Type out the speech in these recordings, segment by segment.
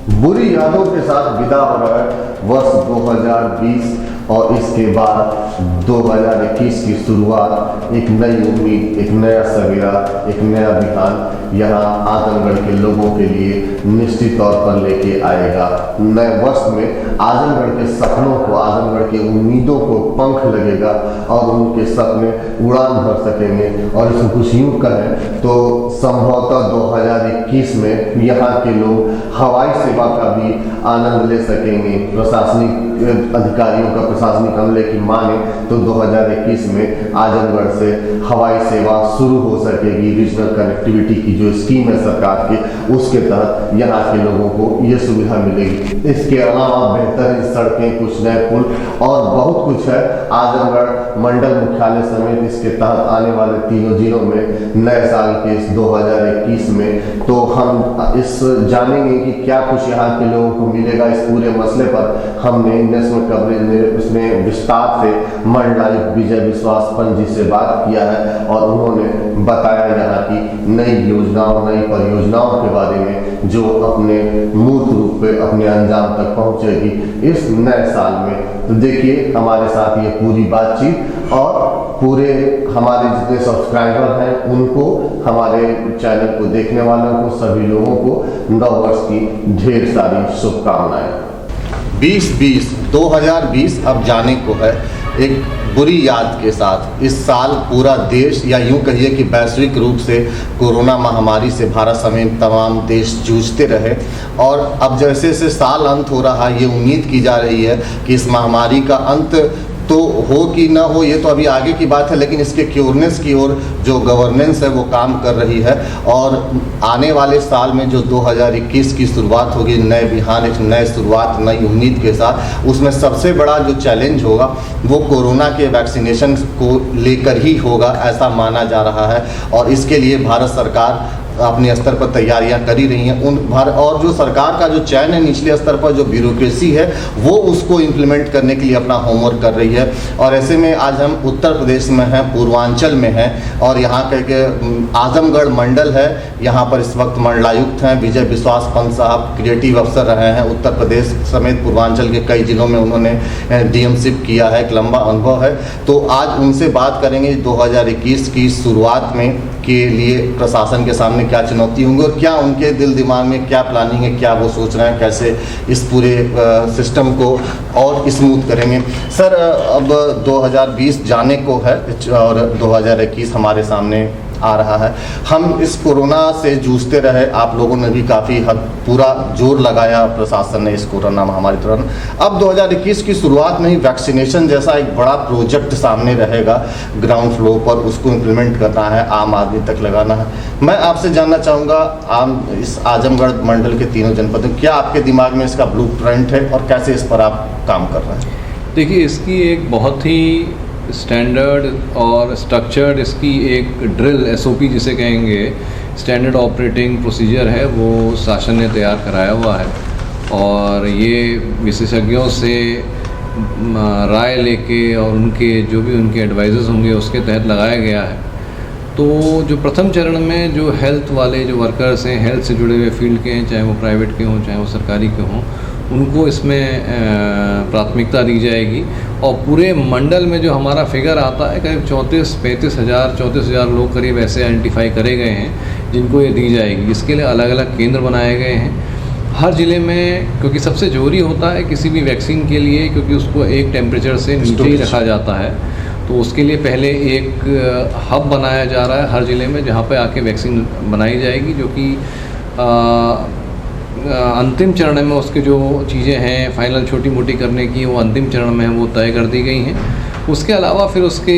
बुरी यादों के साथ विदा हो रहा है वर्ष 2020 और इसके बाद 2021 की शुरुआत एक नई उम्मीद, एक नया सवेरा, एक नया बिहान यहाँ आजमगढ़ के लोगों के लिए निश्चित तौर पर लेके आएगा। नए वर्ष में आजमगढ़ के सपनों को, आजमगढ़ की उम्मीदों को पंख लगेगा और उनके सपने उड़ान भर सकेंगे। और इसको कुछ यूँ कहें तो संभवतः 2021 में यहाँ के लोग हवाई सेवा का भी आनंद ले सकेंगे। प्रशासनिक अधिकारियों का प्रशासनिक अमले की माने तो 2021 में आजमगढ़ से हवाई सेवा शुरू हो सकेगी। रीजनल कनेक्टिविटी की जो स्कीम है सरकार की, उसके तहत यहाँ के लोगों को ये सुविधा मिलेगी। इसके अलावा बेहतरीन सड़कें, कुछ नए पुल और बहुत कुछ है। आजमगढ़ मंडल मुख्यालय समेत इसके तहत आने वाले तीनों जिलों में नए साल के इस 2021 में तो हम इस जानेंगे कि क्या कुछ यहाँ के लोगों को मिलेगा। इस पूरे मसले पर हमने नेशनल कवरेज में उसमें विस्तार से मंडलायुक्त विजय विश्वास पंत जी से बात किया है और उन्होंने बताया यहाँ की नई योजनाओं, नई परियोजनाओं के बारे में जो अपने मूर्त रूप पे अपने अंजाम तक पहुँचेगी इस नए साल में। तो देखिए हमारे साथ ये पूरी बातचीत और पूरे हमारे जितने सब्सक्राइबर हैं उनको, हमारे चैनल को देखने वालों को, सभी लोगों को नव वर्ष की ढेर सारी शुभकामनाएं। 2020 अब जाने को है एक बुरी याद के साथ। इस साल पूरा देश, या यूं कहिए कि वैश्विक रूप से कोरोना महामारी से भारत समेत तमाम देश जूझते रहे और अब जैसे जैसे साल अंत हो रहा है, ये उम्मीद की जा रही है कि इस महामारी का अंत तो हो कि ना हो, ये तो अभी आगे की बात है, लेकिन इसके क्योरनेस की ओर जो गवर्नेंस है वो काम कर रही है। और आने वाले साल में जो 2021 की शुरुआत होगी नए बिहान, एक नए शुरुआत, नई उम्मीद के साथ, उसमें सबसे बड़ा जो चैलेंज होगा वो कोरोना के वैक्सीनेशन को लेकर ही होगा, ऐसा माना जा रहा है। और इसके लिए भारत सरकार अपने स्तर पर तैयारियां कर ही रही हैं। और जो सरकार का जो चयन है निचले स्तर पर, जो ब्यूरोक्रेसी है वो उसको इम्प्लीमेंट करने के लिए अपना होमवर्क कर रही है। और ऐसे में आज हम उत्तर प्रदेश में हैं, पूर्वांचल में हैं और यहाँ के आजमगढ़ मंडल है। यहाँ पर इस वक्त मंडलायुक्त हैं विजय विश्वास पंत साहब, क्रिएटिव अफसर रहे हैं। उत्तर प्रदेश समेत पूर्वांचल के कई जिलों में उन्होंने डीएमशिप किया है, एक लंबा अनुभव है। तो आज उनसे बात करेंगे 2021 की शुरुआत में के लिए प्रशासन के सामने क्या चुनौती होंगी और क्या उनके दिल दिमाग में क्या प्लानिंग है, क्या वो सोच रहे हैं, कैसे इस पूरे सिस्टम को और स्मूथ करेंगे। सर, अब 2020 जाने को है और 2021 हमारे सामने आ रहा है। हम इस कोरोना से जूझते रहे, आप लोगों ने भी काफ़ी हद पूरा जोर लगाया प्रशासन ने इस कोरोना महामारी दौरान। अब 2021 की शुरुआत में ही वैक्सीनेशन जैसा एक बड़ा प्रोजेक्ट सामने रहेगा ग्राउंड फ्लोर पर, उसको इम्प्लीमेंट करना है, आम आदमी तक लगाना है। मैं आपसे जानना चाहूँगा, इस आजमगढ़ मंडल के तीनों जनपदों, क्या आपके दिमाग में इसका ब्लूप्रिंट है और कैसे इस पर आप काम कर रहे हैं? देखिए, इसकी एक बहुत ही स्टैंडर्ड और स्ट्रक्चर्ड इसकी एक ड्रिल, एसओपी जिसे कहेंगे, स्टैंडर्ड ऑपरेटिंग प्रोसीजर है, वो शासन ने तैयार कराया हुआ है। और ये विशेषज्ञों से राय लेके और उनके जो भी उनके एडवाइजर्स होंगे उसके तहत लगाया गया है। तो जो प्रथम चरण में जो हेल्थ वाले जो वर्कर्स हैं, हेल्थ से जुड़े हुए फील्ड के हैं, चाहे वो प्राइवेट के हों चाहे वो सरकारी के हों, उनको इसमें प्राथमिकता दी जाएगी। और पूरे मंडल में जो हमारा फिगर आता है करीब 34-35 हज़ार लोग करीब ऐसे आइडेंटिफाई करे गए हैं जिनको ये दी जाएगी। इसके लिए अलग अलग केंद्र बनाए गए हैं हर ज़िले में, क्योंकि सबसे ज़रूरी होता है किसी भी वैक्सीन के लिए, क्योंकि उसको एक टेम्परेचर से नीचे ही रखा जाता है। तो उसके लिए पहले एक हब बनाया जा रहा है हर ज़िले में, जहाँ पे आके वैक्सीन बनाई जाएगी, जो कि अंतिम चरण में उसके जो चीज़ें हैं फाइनल छोटी मोटी करने की, वो अंतिम चरण में वो तय कर दी गई हैं। उसके अलावा फिर उसके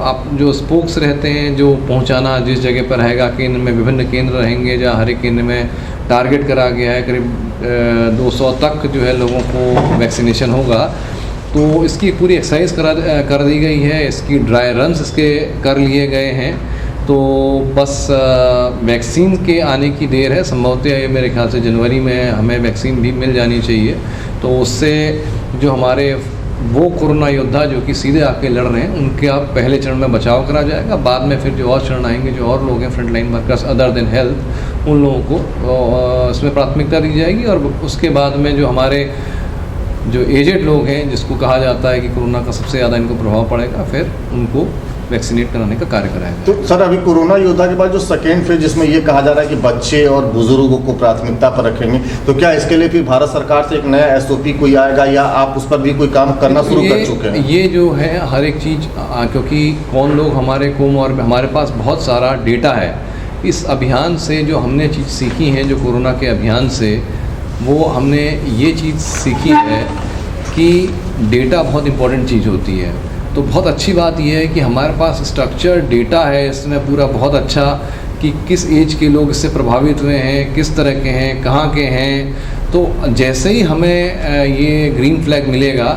आप जो स्पोक्स रहते हैं, जो पहुंचाना जिस जगह पर रहेगा, केंद्र में विभिन्न केंद्र रहेंगे, जहाँ हर एक केंद्र में टारगेट करा गया है करीब 200 तक जो है लोगों को वैक्सीनेशन होगा। तो इसकी पूरी एक्सरसाइज कर दी गई है, इसकी ड्राई रन्स इसके कर लिए गए हैं। तो बस वैक्सीन के आने की देर है, संभवतः ये मेरे ख्याल से जनवरी में हमें वैक्सीन भी मिल जानी चाहिए। तो उससे जो हमारे वो कोरोना योद्धा जो कि सीधे आके लड़ रहे हैं उनके आप पहले चरण में बचाव करा जाएगा। बाद में फिर जो और चरण आएंगे, जो और लोग हैं front line workers other than health, उन लोगों को इसमें प्राथमिकता दी जाएगी। और उसके बाद में जो हमारे जो एजेड लोग हैं, जिसको कहा जाता है कि कोरोना का सबसे ज़्यादा इनको प्रभाव पड़ेगा, फिर उनको वैक्सीनेट कराने का कार्य कराएगा। तो सर, अभी कोरोना योद्धा के बाद जो सेकेंड फेज जिसमें ये कहा जा रहा है कि बच्चे और बुजुर्गों को प्राथमिकता पर रखेंगे, तो क्या इसके लिए फिर भारत सरकार से एक नया SOP कोई आएगा या आप उस पर भी कोई काम करना शुरू कर चुके हैं? ये जो है हर एक चीज़, क्योंकि कौन लोग हमारे कोमॉर्बिड, हमारे पास बहुत सारा डेटा है। इस अभियान से जो हमने चीज़ सीखी है, जो कोरोना के अभियान से, वो हमने ये चीज़ सीखी है कि डेटा बहुत इम्पोर्टेंट चीज़ होती है। तो बहुत अच्छी बात यह है कि हमारे पास स्ट्रक्चर डेटा है इसमें पूरा बहुत अच्छा, कि किस एज के लोग इससे प्रभावित हुए हैं, किस तरह के हैं, कहाँ के हैं। तो जैसे ही हमें ये ग्रीन फ्लैग मिलेगा,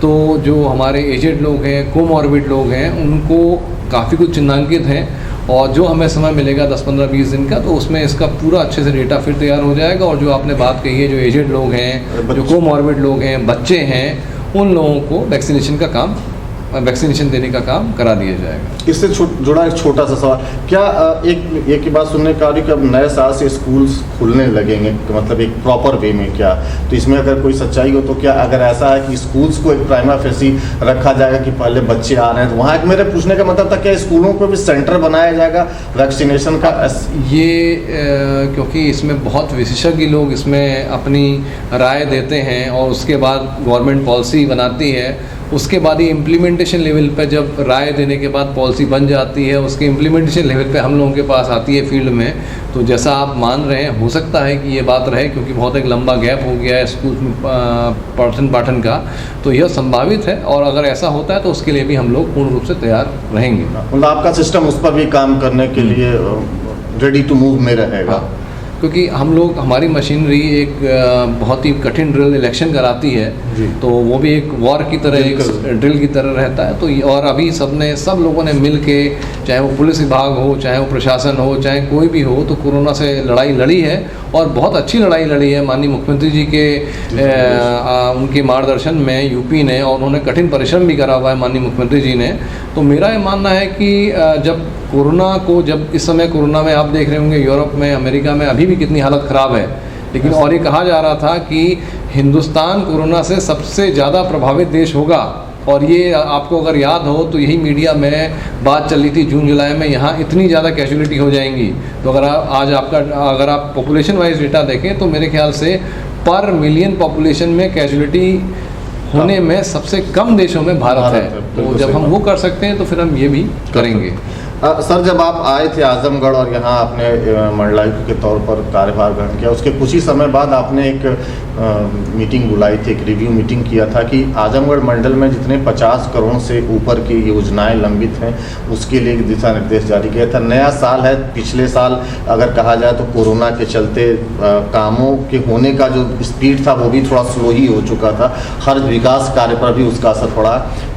तो जो हमारे एजेड लोग हैं, कोमॉर्बिड लोग हैं, उनको काफ़ी कुछ चिन्हांकित हैं। और जो हमें समय मिलेगा 10, 15, 20 दिन का, तो उसमें इसका पूरा अच्छे से डेटा फिर तैयार हो जाएगा। और जो आपने बात कही है, जो एजेड लोग हैं, जो कोमॉर्बिड लोग हैं, बच्चे हैं, उन लोगों को वैक्सीनेशन देने का काम करा दिया जाएगा। इससे जुड़ा एक छोटा सा सवाल, क्या एक ही बात सुनने का कि अब नए साल से स्कूल्स खुलने लगेंगे, मतलब एक प्रॉपर वे में, क्या तो इसमें अगर कोई सच्चाई हो तो क्या अगर ऐसा है कि स्कूल्स को एक प्राइमा फेसी रखा जाएगा कि पहले बच्चे आ रहे हैं, तो वहाँ एक मेरे पूछने का मतलब था क्या स्कूलों को भी सेंटर बनाया जाएगा वैक्सीनेशन का? ये क्योंकि इसमें बहुत विशेषज्ञ लोग इसमें अपनी राय देते हैं और उसके बाद गवर्नमेंट पॉलिसी बनाती है। उसके बाद ही इम्प्लीमेंटेशन लेवल पे, जब राय देने के बाद पॉलिसी बन जाती है, उसके इम्प्लीमेंटेशन लेवल पे हम लोगों के पास आती है फील्ड में। तो जैसा आप मान रहे हैं, हो सकता है कि ये बात रहे, क्योंकि बहुत एक लंबा गैप हो गया है स्कूल में पठन पाठन का, तो यह संभावित है। और अगर ऐसा होता है तो उसके लिए भी हम लोग पूर्ण रूप से तैयार रहेंगे। मतलब आपका सिस्टम उस पर भी काम करने के लिए रेडी टू मूव में रहेगा? हाँ, क्योंकि हम लोग, हमारी मशीनरी एक बहुत ही कठिन ड्रिल इलेक्शन कराती है, तो वो भी एक वॉर की तरह, एक ड्रिल की तरह रहता है। तो और अभी सब लोगों ने मिल के, चाहे वो पुलिस विभाग हो, चाहे वो प्रशासन हो, चाहे कोई भी हो, तो कोरोना से लड़ाई लड़ी है और बहुत अच्छी लड़ाई लड़ी है। माननीय मुख्यमंत्री जी के उनके मार्गदर्शन में यूपी ने, और उन्होंने कठिन परिश्रम भी करा हुआ है माननीय मुख्यमंत्री जी ने। तो मेरा ये मानना है कि जब इस समय कोरोना में आप देख रहे होंगे यूरोप में, अमेरिका में अभी भी कितनी हालत ख़राब है, लेकिन और ये कहा जा रहा था कि हिंदुस्तान कोरोना से सबसे ज़्यादा प्रभावित देश होगा। और ये आपको अगर याद हो तो यही मीडिया में बात चल रही थी जून जुलाई में, यहाँ इतनी ज़्यादा कैजुअलिटी हो जाएंगी। तो अगर आप पॉपुलेशन वाइज डेटा देखें तो मेरे ख्याल से पर मिलियन पॉपुलेशन में कैजुअलिटी होने में सबसे कम देशों में भारत है। तो जब हम वो कर सकते हैं तो फिर हम ये भी करेंगे। सर, जब आप आए थे आजमगढ़ और यहाँ आपने मंडलायुक्त के तौर पर कार्यभार ग्रहण किया, उसके कुछ ही समय बाद आपने एक मीटिंग बुलाई थी, एक रिव्यू मीटिंग किया था कि आजमगढ़ मंडल में जितने 50 करोड़ से ऊपर की योजनाएं लंबित हैं, उसके लिए एक दिशा निर्देश जारी किया था। नया साल है, पिछले साल अगर कहा जाए तो कोरोना के चलते कामों के होने का जो स्पीड था वो भी थोड़ा स्लो ही हो चुका था। हर विकास कार्य पर भी उसका असर पड़ा।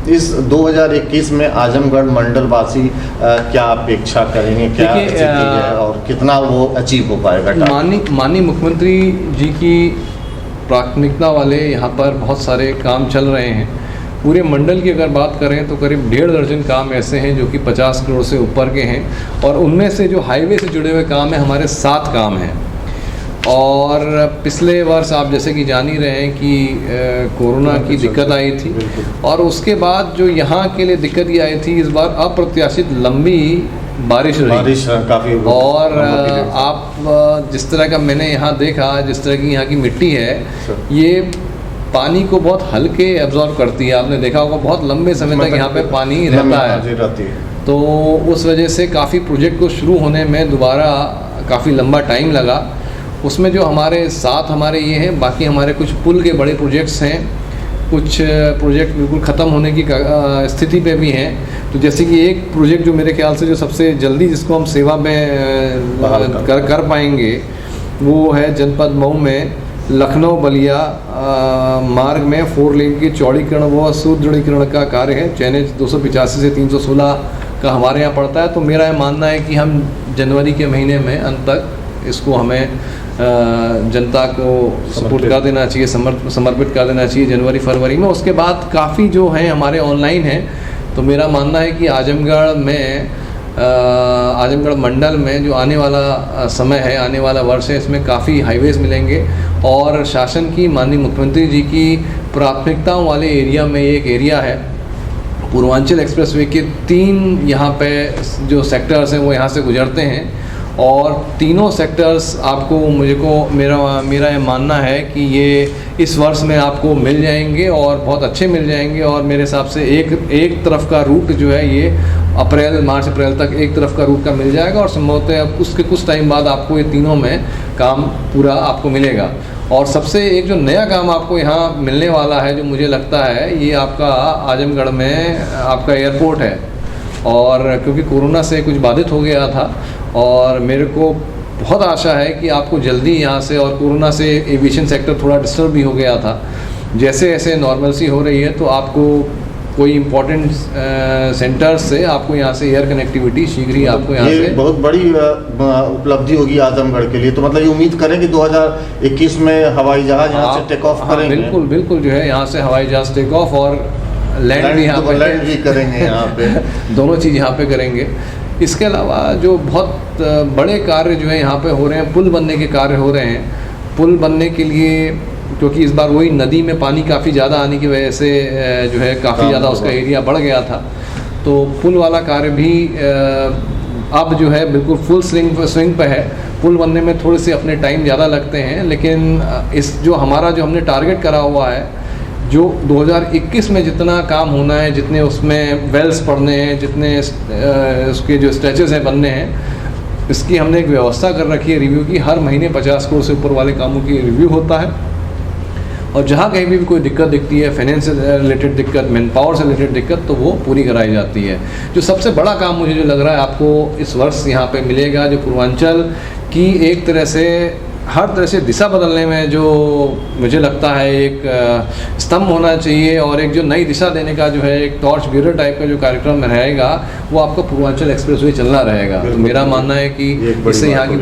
इस 2021 में आजमगढ़ मंडल वासी क्या अपेक्षा करेंगे, क्या है और कितना वो अचीव हो पाएगा? माननीय मुख्यमंत्री जी की प्राथमिकता वाले यहाँ पर बहुत सारे काम चल रहे हैं। पूरे मंडल की अगर बात करें तो करीब 1.5 दर्जन काम ऐसे हैं जो कि 50 करोड़ से ऊपर के हैं, और उनमें से जो हाईवे से जुड़े हुए काम हैं हमारे 7 काम हैं। और पिछले वर्ष आप जैसे कि जान ही रहे हैं कि कोरोना की दिक्कत आई थी, और उसके बाद जो यहाँ के लिए दिक्कत ये आई थी, इस बार अप्रत्याशित लंबी बारिश काफ़ी। और आप जिस तरह का मैंने यहाँ देखा, जिस तरह की यहाँ की मिट्टी है, ये पानी को बहुत हल्के एब्जॉर्ब करती है। आपने देखा होगा बहुत लंबे समय तक यहाँ पे पानी रहता है। तो उस वजह से काफ़ी प्रोजेक्ट को शुरू होने में दोबारा काफ़ी लंबा टाइम लगा। उसमें जो हमारे साथ हमारे ये हैं, बाकी हमारे कुछ पुल के बड़े प्रोजेक्ट्स हैं, कुछ प्रोजेक्ट बिल्कुल ख़त्म होने की स्थिति पे भी हैं। तो जैसे कि एक प्रोजेक्ट जो मेरे ख्याल से जो सबसे जल्दी जिसको हम सेवा में कर पाएंगे, वो है जनपद मऊ में लखनऊ बलिया मार्ग में 4 लेन की चौड़ीकरण व सुदृढ़ीकरण का कार्य है। चैनेज 285 से 316 का हमारे यहाँ पड़ता है। तो मेरा ये मानना है कि हम जनवरी के महीने में अंत तक इसको हमें जनता को सपोर्ट कर देना चाहिए, समर्पित कर देना चाहिए जनवरी फरवरी में। उसके बाद काफ़ी जो हैं हमारे ऑनलाइन हैं। तो मेरा मानना है कि आजमगढ़ मंडल में जो आने वाला समय है, आने वाला वर्ष है, इसमें काफ़ी हाईवेज़ मिलेंगे। और शासन की, माननीय मुख्यमंत्री जी की प्राथमिकताओं वाले एरिया में ये एक एरिया है। पूर्वांचल एक्सप्रेसवे के 3 यहाँ पे जो सेक्टर्स हैं वो यहाँ से गुजरते हैं, और तीनों सेक्टर्स आपको मेरा ये मानना है कि ये इस वर्ष में आपको मिल जाएंगे और बहुत अच्छे मिल जाएंगे। और मेरे हिसाब से एक तरफ का रूट जो है ये मार्च अप्रैल तक एक तरफ का रूट का मिल जाएगा, और संभवतः अब उसके कुछ टाइम बाद आपको ये तीनों में काम पूरा आपको मिलेगा। और सबसे एक जो नया काम आपको यहाँ मिलने वाला है, जो मुझे लगता है, ये आपका आजमगढ़ में आपका एयरपोर्ट है। और क्योंकि कोरोना से कुछ बाधित हो गया था, और मेरे को बहुत आशा है कि आपको जल्दी यहाँ से, और कोरोना से एविएशन सेक्टर थोड़ा डिस्टर्ब भी हो गया था, जैसे जैसे नॉर्मलसी हो रही है तो आपको कोई इम्पोर्टेंट सेंटर्स से आपको यहाँ से एयर कनेक्टिविटी शीघ्र ही आपको यहाँ से, बहुत बड़ी उपलब्धि होगी आजमगढ़ के लिए। तो मतलब ये उम्मीद करें कि 2021 में हवाई जहाज यहाँ से टेक ऑफ करेंगे। बिल्कुल जो है यहाँ से हवाई जहाज टेक ऑफ और लैंड भी करेंगे यहाँ पे दोनों चीज़ यहाँ पे करेंगे। इसके अलावा जो बहुत बड़े कार्य जो है यहाँ पे हो रहे हैं, पुल बनने के कार्य हो रहे हैं। पुल बनने के लिए, क्योंकि इस बार वही नदी में पानी काफ़ी ज़्यादा आने की वजह से जो है काफ़ी ज़्यादा उसका एरिया बढ़ गया था, तो पुल वाला कार्य भी अब जो है बिल्कुल फुल स्विंग पे है। पुल बनने में थोड़े से अपने टाइम ज़्यादा लगते हैं, लेकिन इस जो हमने टारगेट करा हुआ है, जो 2021 में जितना काम होना है, जितने उसमें वेल्स पड़ने हैं, जितने उसके जो स्ट्रेचेस हैं बनने हैं, इसकी हमने एक व्यवस्था कर रखी है रिव्यू की। हर महीने 50 करोड़ से ऊपर वाले कामों की रिव्यू होता है, और जहाँ कहीं भी कोई दिक्कत दिखती है, फाइनेंस से रिलेटेड दिक्कत, मैन पावर से रिलेटेड दिक्कत, तो वो पूरी कराई जाती है। जो सबसे बड़ा काम मुझे जो लग रहा है आपको इस वर्ष यहाँ पे मिलेगा, जो पूर्वांचल की एक तरह से हर तरह से दिशा बदलने में जो मुझे लगता है एक स्तंभ होना चाहिए, और एक जो नई दिशा देने का जो है एक टॉर्च बीरर टाइप का जो कार्यक्रम रहेगा, वो आपका पूर्वांचल एक्सप्रेसवे चलना रहेगा। तो मेरा मानना है कि इससे यहाँ की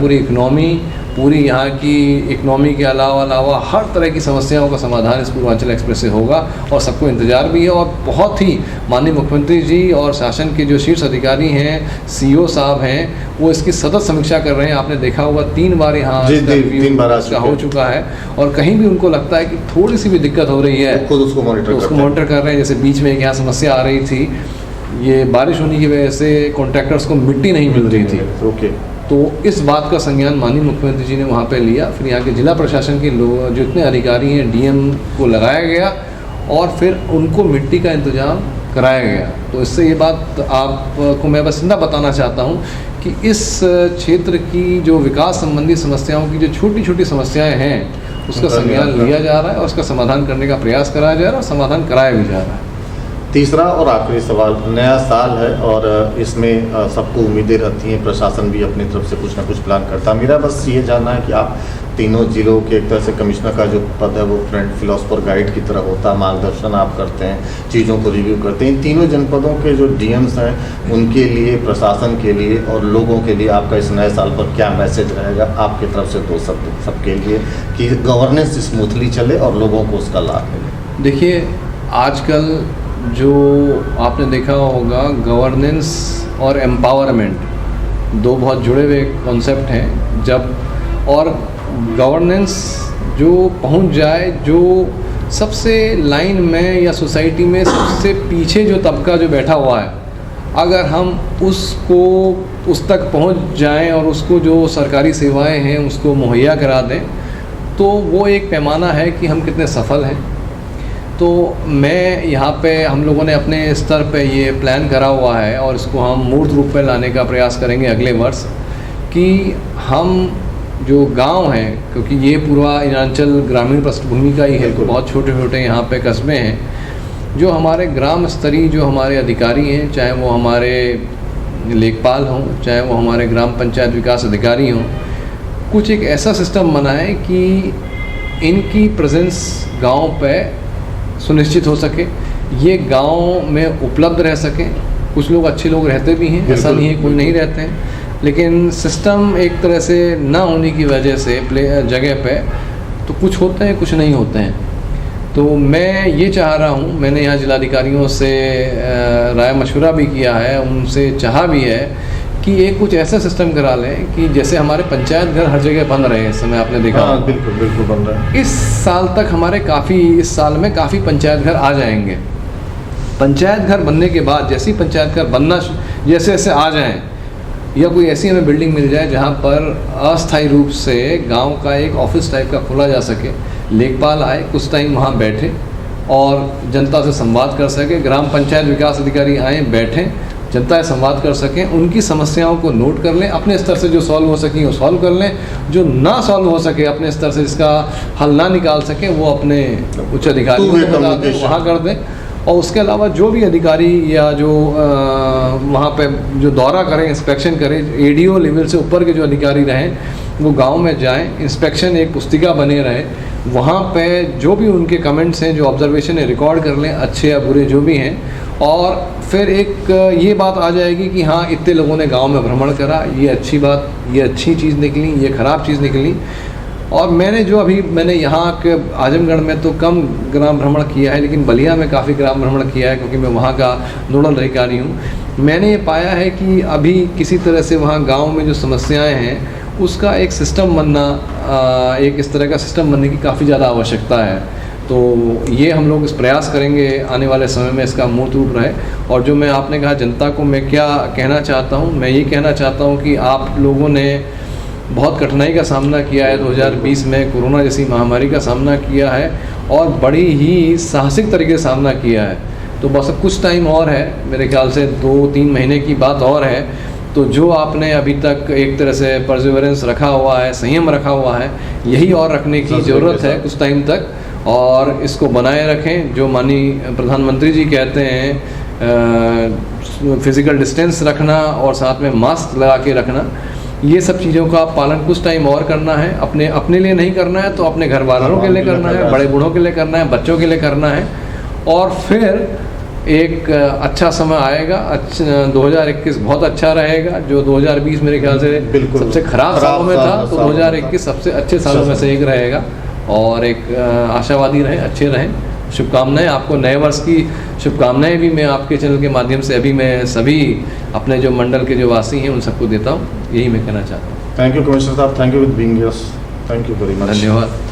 पूरी यहाँ की इकनॉमी के अलावा हर तरह की समस्याओं का समाधान इस पूर्वांचल एक्सप्रेस से होगा, और सबको इंतज़ार भी है। और बहुत ही माननीय मुख्यमंत्री जी और शासन के जो शीर्ष अधिकारी हैं, CEO साहब हैं, वो इसकी सतत समीक्षा कर रहे हैं। आपने देखा होगा 3 बार यहाँ इसका हो चुका है, और कहीं भी उनको लगता है कि थोड़ी सी भी दिक्कत हो रही है खुद उसको मॉनिटर कर रहे हैं। जैसे बीच में एक यहाँ समस्या आ रही थी, ये बारिश होने की वजह से कॉन्ट्रैक्टर्स को मिट्टी नहीं मिल रही थी, तो इस बात का संज्ञान माननीय मुख्यमंत्री जी ने वहाँ पे लिया। फिर यहाँ के जिला प्रशासन के लोग, जितने अधिकारी हैं, DM को लगाया गया, और फिर उनको मिट्टी का इंतजाम कराया गया। तो इससे ये बात आपको मैं बस इतना बताना चाहता हूँ कि इस क्षेत्र की जो विकास संबंधी समस्याओं की जो छोटी छोटी समस्याएँ हैं, उसका संज्ञान लिया जा रहा है, और उसका समाधान करने का प्रयास कराया जा रहा है, और समाधान कराया भी जा रहा है। तीसरा और आखिरी सवाल, नया साल है और इसमें सबको उम्मीदें रहती हैं, प्रशासन भी अपनी तरफ से कुछ ना कुछ प्लान करता है। मेरा बस ये जानना है कि आप तीनों जिलों के एक तरह से कमिश्नर का जो पद है वो फ्रंट फिलोसफर गाइड की तरह होता है, मार्गदर्शन आप करते हैं, चीज़ों को रिव्यू करते हैं। इन तीनों जनपदों के जो DMs हैं, उनके लिए, प्रशासन के लिए और लोगों के लिए आपका इस नए साल पर क्या मैसेज रहेगा आपकी तरफ से 2 शब्द सबके लिए, कि गवर्नेंस स्मूथली चले और लोगों को उसका लाभ मिले? देखिए, आजकल जो आपने देखा होगा, गवर्नेंस और एम्पावरमेंट 2 बहुत जुड़े हुए कॉन्सेप्ट हैं। और गवर्नेंस जो पहुंच जाए, जो सबसे लाइन में या सोसाइटी में सबसे पीछे जो तबका जो बैठा हुआ है, अगर हम उसको उस तक पहुंच जाएं और उसको जो सरकारी सेवाएं हैं उसको मुहैया करा दें, तो वो एक पैमाना है कि हम कितने सफल हैं। तो मैं यहाँ पे, हम लोगों ने अपने स्तर पे ये प्लान करा हुआ है, और इसको हम मूर्त रूप में लाने का प्रयास करेंगे अगले वर्ष, कि हम जो गांव हैं, क्योंकि ये पूर्वांचल ग्रामीण पृष्ठभूमि का ही है, तो बहुत छोटे छोटे यहाँ पे कस्बे हैं, जो हमारे ग्राम स्तरीय जो हमारे अधिकारी हैं, चाहे वो हमारे लेखपाल हों, चाहे वो हमारे ग्राम पंचायत विकास अधिकारी हों, कुछ एक ऐसा सिस्टम बनाएं कि इनकी प्रेजेंस गांव पे सुनिश्चित हो सके, ये गांव में उपलब्ध रह सकें। कुछ लोग अच्छे लोग रहते भी हैं, ऐसा नहीं है कोई नहीं रहते हैं, लेकिन सिस्टम एक तरह से ना होने की वजह से जगह पे तो कुछ होते हैं, कुछ नहीं होते हैं। तो मैं ये चाह रहा हूँ, मैंने यहाँ जिलाधिकारियों से राय मशवरा भी किया है, उनसे चाहा भी है कि एक कुछ ऐसा सिस्टम करा लें कि जैसे हमारे पंचायत घर हर जगह बन रहे हैं इस समय, आपने देखा। हाँ, बिल्कुल बिल्कुल बन रहा है। इस साल तक हमारे इस साल में काफ़ी पंचायत घर आ जाएंगे। पंचायत घर बनने के बाद जैसे ही पंचायत घर बनना जैसे जैसे आ जाएं, या कोई ऐसी हमें बिल्डिंग मिल जाए जहाँ पर अस्थायी रूप से गांव का एक ऑफिस टाइप का खोला जा सके, लेखपाल आए, कुछ टाइम वहाँ बैठे और जनता से संवाद कर सके, ग्राम पंचायत विकास अधिकारी आए, बैठें, जनता से संवाद कर सकें, उनकी समस्याओं को नोट कर लें, अपने स्तर से जो सॉल्व हो सकें वो सॉल्व कर लें, जो ना सॉल्व हो सके अपने स्तर से जिसका हल ना निकाल सकें वो अपने उच्च अधिकारियों को बता दें, वहाँ कर दें। और उसके अलावा जो भी अधिकारी या जो वहाँ पे जो दौरा करें, इंस्पेक्शन करें, एडीओ लेवल से ऊपर के जो अधिकारी रहें वो गांव में जाएं, इंस्पेक्शन एक पुस्तिका बने रहे, वहाँ पे जो भी उनके कमेंट्स हैं, जो ऑब्जर्वेशन है, रिकॉर्ड कर लें, अच्छे या बुरे जो भी हैं। और फिर एक ये बात आ जाएगी कि हाँ, इतने लोगों ने गांव में भ्रमण करा, ये अच्छी बात, ये अच्छी चीज़ निकली, ये ख़राब चीज़ निकली। और मैंने यहाँ के आजमगढ़ में तो कम ग्राम भ्रमण किया है, लेकिन बलिया में काफ़ी ग्राम भ्रमण किया है क्योंकि मैं वहाँ का नोडल अधिकारी हूँ। मैंने ये पाया है कि अभी किसी तरह से वहाँ गांव में जो समस्याएं हैं उसका एक सिस्टम बनना, एक इस तरह का सिस्टम बनने की काफ़ी ज़्यादा आवश्यकता है। तो ये हम लोग इस प्रयास करेंगे आने वाले समय में इसका मूर्त रूप रहे। और जो मैं आपने कहा जनता को मैं क्या कहना चाहता हूँ, मैं ये कहना चाहता हूँ कि आप लोगों ने बहुत कठिनाई का सामना किया है, 2020 में कोरोना जैसी महामारी का सामना किया है और बड़ी ही साहसिक तरीके से सामना किया है। तो बस कुछ टाइम और है, मेरे ख्याल से 2-3 महीने की बात और है। तो जो आपने अभी तक एक तरह से परसिवरेंस रखा हुआ है, संयम रखा हुआ है, यही और रखने की ज़रूरत है कुछ टाइम तक, और इसको बनाए रखें। जो माननीय प्रधानमंत्री जी कहते हैं फिज़िकल डिस्टेंस रखना और साथ में मास्क लगा के रखना, ये सब चीज़ों का पालन कुछ टाइम और करना है। अपने लिए नहीं करना है तो अपने घर वालों के लिए करना है, बड़े बूढ़ों के लिए करना है, बच्चों के लिए करना है। और फिर एक अच्छा समय आएगा। 2021 बहुत अच्छा रहेगा। जो 2020 मेरे ख्याल से सबसे खराब सालों में था, तो 2021 सबसे अच्छे सालों में से एक रहेगा। और एक आशावादी रहें, अच्छे रहें। शुभकामनाएं आपको, नए वर्ष की शुभकामनाएं भी मैं आपके चैनल के माध्यम से अभी मैं सभी अपने जो मंडल के जो वासी हैं उन सबको देता हूं। यही मैं कहना चाहता हूं। थैंक यू कमिश्नर साहब, thank you with being here, thank you very much, धन्यवाद।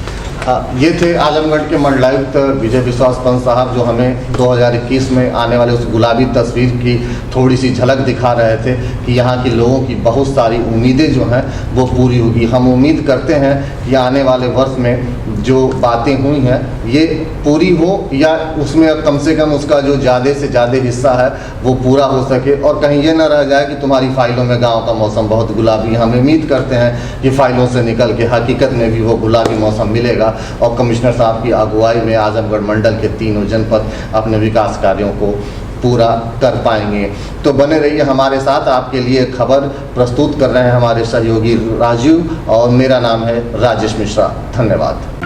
ये थे आजमगढ़ के मंडलायुक्त विजय विश्वास पंत साहब, जो हमें 2021 में आने वाले उस गुलाबी तस्वीर की थोड़ी सी झलक दिखा रहे थे कि यहाँ के लोगों की बहुत सारी उम्मीदें जो हैं वो पूरी होगी। हम उम्मीद करते हैं कि आने वाले वर्ष में जो बातें हुई हैं ये पूरी हो, या उसमें कम से कम उसका जो ज़्यादा से ज़्यादा हिस्सा है वो पूरा हो सके, और कहीं ये ना रह जाए कि तुम्हारी फाइलों में गाँव का मौसम बहुत गुलाबी। हम उम्मीद करते हैं कि फाइलों से निकल के हकीकत में भी वो गुलाबी मौसम मिलेगा और कमिश्नर साहब की अगुवाई में आजमगढ़ मंडल के तीनों जनपद अपने विकास कार्यों को पूरा कर पाएंगे। तो बने रहिए हमारे साथ, आपके लिए खबर प्रस्तुत कर रहे हैं हमारे सहयोगी राजीव, और मेरा नाम है राजेश मिश्रा। धन्यवाद।